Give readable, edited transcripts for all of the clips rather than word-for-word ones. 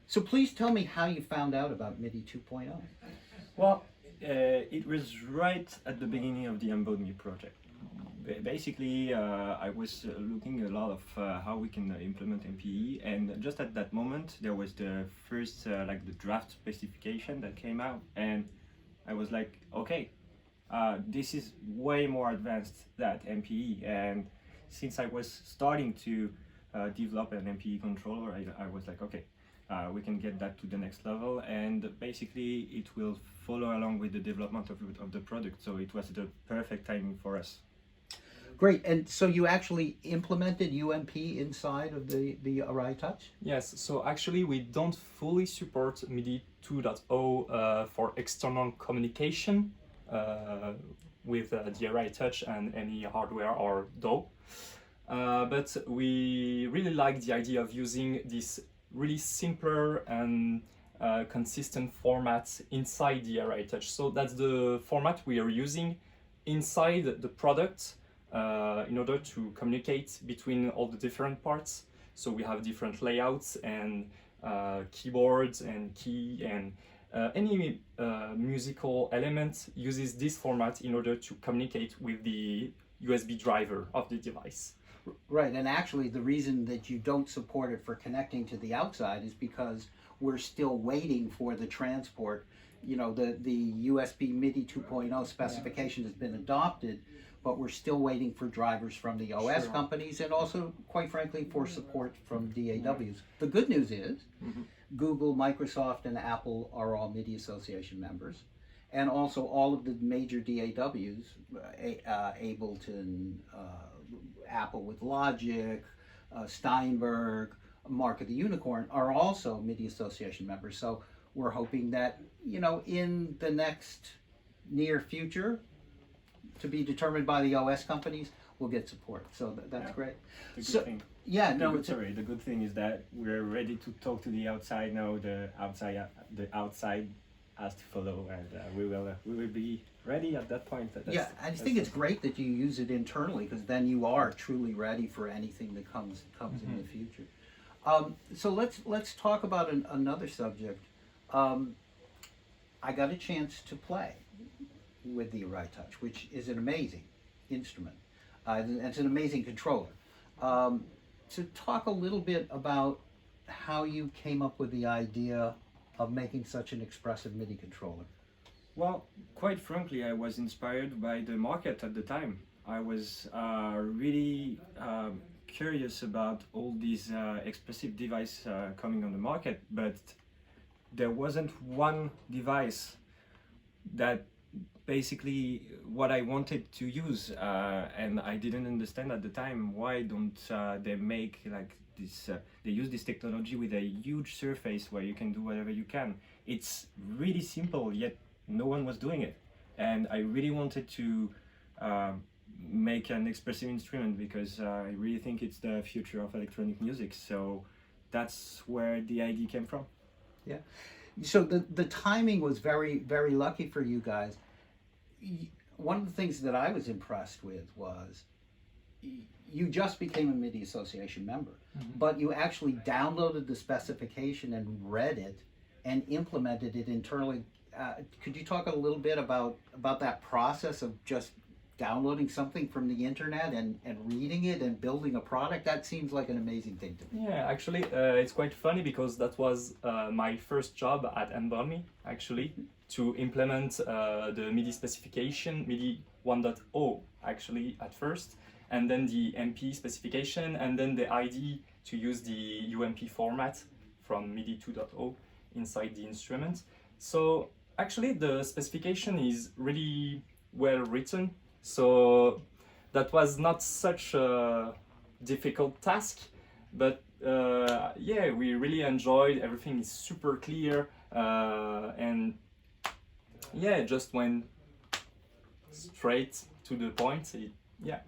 So please tell me how you found out about MIDI 2.0. Well, it was right at the beginning of the Embodme project. Basically, I was looking a lot of how we can implement MPE, and just at that moment, there was the first like the draft specification that came out, and I was like, okay, this is way more advanced than MPE, and since I was starting to develop an MPE controller, I was like, okay, we can get that to the next level, and basically it will follow along with the development of the product, so it was the perfect timing for us. Great, and so you actually implemented UMP inside of the Erae Touch? Yes, so actually we don't fully support MIDI 2.0 for external communication with the Erae Touch and any hardware or DAW. But we really like the idea of using this really simpler and consistent format inside the Erae Touch. So that's the format we are using inside the product in order to communicate between all the different parts. So we have different layouts and keyboards and key, and any musical element uses this format in order to communicate with the USB driver of the device. Right, and actually the reason that you don't support it for connecting to the outside is because we're still waiting for the transport. You know, the USB MIDI 2.0 specification has been adopted, but we're still waiting for drivers from the OS companies, and also, quite frankly, for support from DAWs. The good news is Google, Microsoft, and Apple are all MIDI Association members, and also all of the major DAWs, Ableton, Apple with Logic, Steinberg, Mark of the Unicorn, are also MIDI Association members. So we're hoping that, you know, in the next near future, to be determined by the OS companies, we'll get support. So that's great. The good thing. Yeah, The good thing is that we're ready to talk to the outside now. The outside has to follow, and we will be ready at that point. Yeah, I just think it's great that you use it internally, because then you are truly ready for anything that comes in the future. So let's talk about another subject. I got a chance to play with the Erae Touch, which is an amazing instrument. It's an amazing controller. So talk a little bit about how you came up with the idea of making such an expressive MIDI controller. Well, quite frankly, I was inspired by the market at the time. I was really curious about all these expressive devices coming on the market, but there wasn't one device that basically what I wanted to use, and I didn't understand at the time why don't they make like this, they use this technology with a huge surface where you can do whatever you can. It's really simple, yet no one was doing it, and I really wanted to make an expressive instrument because I really think it's the future of electronic music. So that's where the idea came from. Yeah. So the timing was very, very lucky for you guys. One of the things that I was impressed with was you just became a MIDI Association member, but you actually downloaded the specification and read it and implemented it internally. Could you talk a little bit about that process of just downloading something from the internet and reading it and building a product? That seems like an amazing thing to me. Yeah, actually, it's quite funny because that was my first job at Embodme, actually, to implement the MIDI specification, MIDI 1.0 actually at first, and then the MP specification, and then the ID to use the UMP format from MIDI 2.0 inside the instrument. So actually the specification is really well written, so that was not such a difficult task, but yeah, we really enjoyed. Everything is super clear, and yeah, it just went straight to the point. Yeah.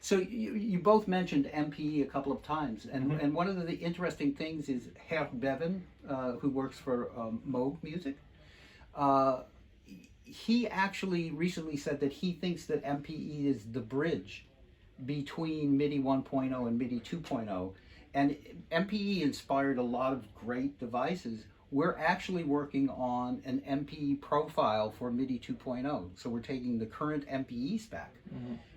So you both mentioned MPE a couple of times, and one of the interesting things is Herr Bevan, who works for Moog Music. He actually recently said that he thinks that MPE is the bridge between MIDI 1.0 and MIDI 2.0, And MPE inspired a lot of great devices. We're actually working on an MPE profile for MIDI 2.0. So we're taking the current MPE spec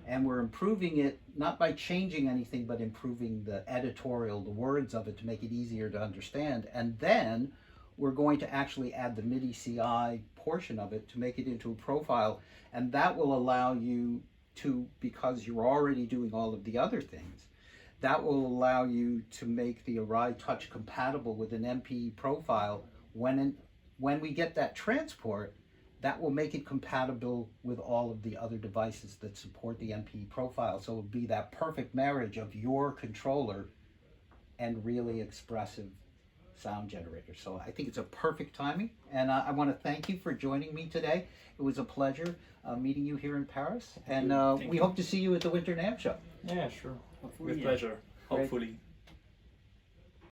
and we're improving it, not by changing anything, but improving the editorial, the words of it to make it easier to understand. And then we're going to actually add the MIDI CI portion of it to make it into a profile. And that will allow you to, because you're already doing all of the other things, that will allow you to make the Erae Touch compatible with an MPE profile. When we get that transport, that will make it compatible with all of the other devices that support the MPE profile. So it would be that perfect marriage of your controller and really expressive sound generator. So I think it's a perfect timing, and I want to thank you for joining me today. It was a pleasure meeting you here in Paris, and we hope to see you at the Winter NAMM show. Yeah, sure. Hopefully, With yeah. pleasure. Great. Hopefully.